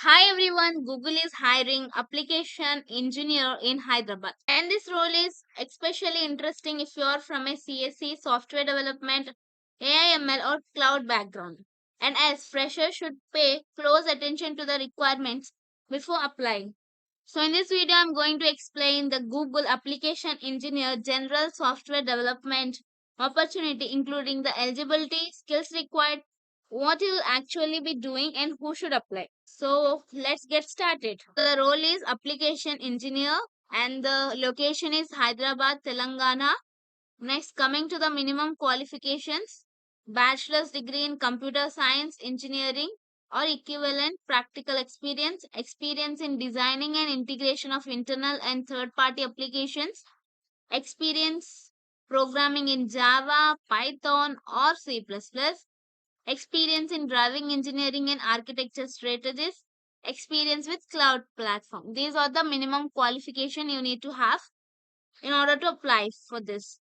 Hi everyone, Google is hiring application engineer in Hyderabad. And this role is especially interesting if you are from a CSC, software development, AIML or cloud background. And as freshers should pay close attention to the requirements before applying. So in this video, I'm going to explain the Google Application Engineer General Software Development opportunity, including the eligibility, skills required, what you will actually be doing, and who should apply. So let's get started. The role is Application Engineer, and the location is Hyderabad, Telangana. Next, coming to the minimum qualifications, bachelor's degree in computer science, engineering, or equivalent practical experience, experience in designing and integration of internal and third party applications, experience programming in Java, Python, or C++, experience in driving engineering and architecture strategies, experience with cloud platform. These are the minimum qualification you need to have in order to apply for this.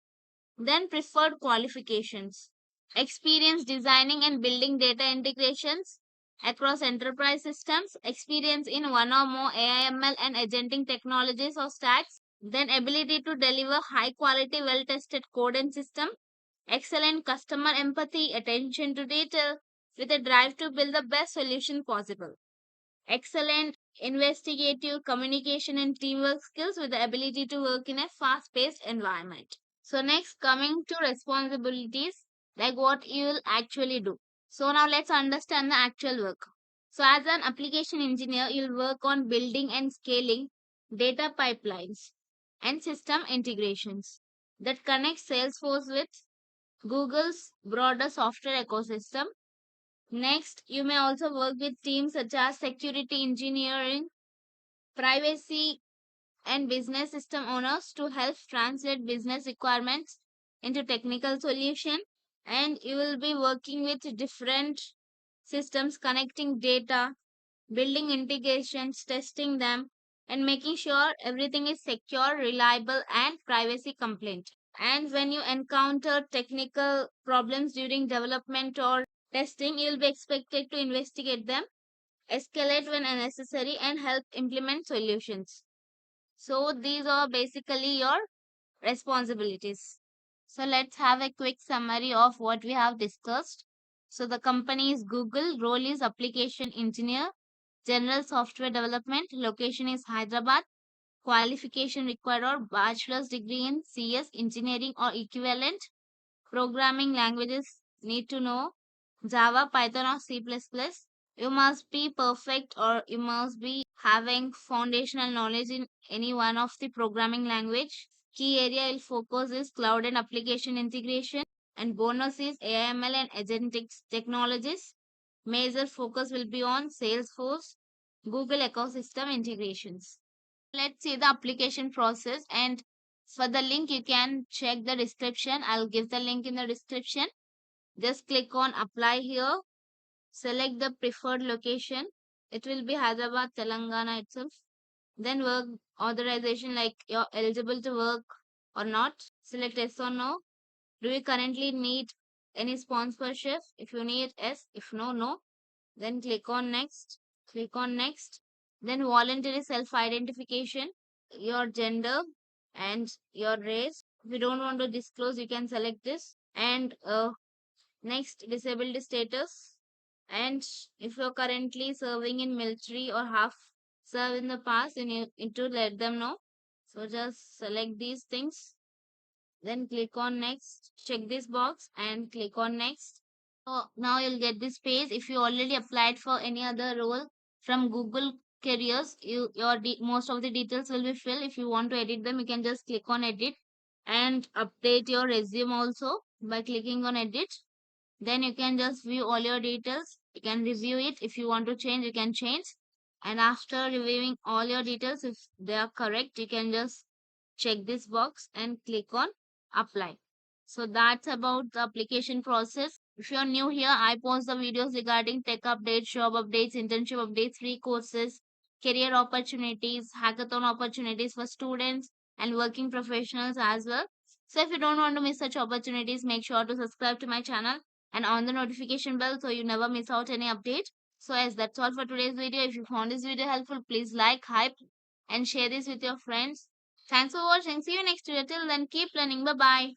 Then preferred qualifications. Experience designing and building data integrations across enterprise systems. Experience in one or more AIML and agentic technologies or stacks. Then ability to deliver high quality, well tested code and system. Excellent customer empathy, attention to detail with a drive to build the best solution possible. Excellent investigative communication and teamwork skills with the ability to work in a fast paced environment. So, next, coming to responsibilities, like what you will actually do. So, now let's understand the actual work. So, as an application engineer, you'll work on building and scaling data pipelines and system integrations that connect Salesforce with Google's broader software ecosystem. Next, you may also work with teams such as security engineering, privacy, and business system owners to help translate business requirements into technical solution. And you will be working with different systems, connecting data, building integrations, testing them, and making sure everything is secure, reliable, and privacy compliant. And when you encounter technical problems during development or testing, you'll be expected to investigate them, escalate when necessary, and help implement solutions. So, these are basically your responsibilities. So, let's have a quick summary of what we have discussed. So, the company is Google, role is application engineer, general software development, location is Hyderabad, qualification required or bachelor's degree in CS, engineering or equivalent, programming languages need to know Java, Python, or C++. You must be perfect or you must be having foundational knowledge in any one of the programming language. Key area will focus is cloud and application integration, and bonus is AIML and agentic technologies. Major focus will be on Salesforce, Google ecosystem integrations. Let's see the application process, and for the link you can check the description. I'll give the link in the description. Just click on apply here. Select the preferred location. It will be Hyderabad, Telangana itself. Then work authorization, like you're eligible to work or not. Select yes or no. Do you currently need any sponsorship? If you need yes, if no, no. Then click on next. Click on next. Then voluntary self-identification, your gender and your race. If you don't want to disclose, you can select this. And next, disability status. And if you're currently serving in military or have served in the past, then you need to let them know. So just select these things. Then click on next. Check this box and click on next. So now you'll get this page. If you already applied for any other role from Google Careers, most of the details will be filled. If you want to edit them, you can just click on edit and update your resume also by clicking on edit. Then you can just view all your details. You can review it. If you want to change, you can change. And after reviewing all your details, if they are correct, you can just check this box and click on apply. So that's about the application process. If you're new here, I post the videos regarding tech updates, job updates, internship updates, free courses, career opportunities, hackathon opportunities for students and working professionals as well. So if you don't want to miss such opportunities, make sure to subscribe to my channel and on the notification bell so you never miss out any update. So yes, that's all for today's video. If you found this video helpful, please like, hype, and share this with your friends. Thanks for watching. See you next video. Till then, keep learning. Bye bye.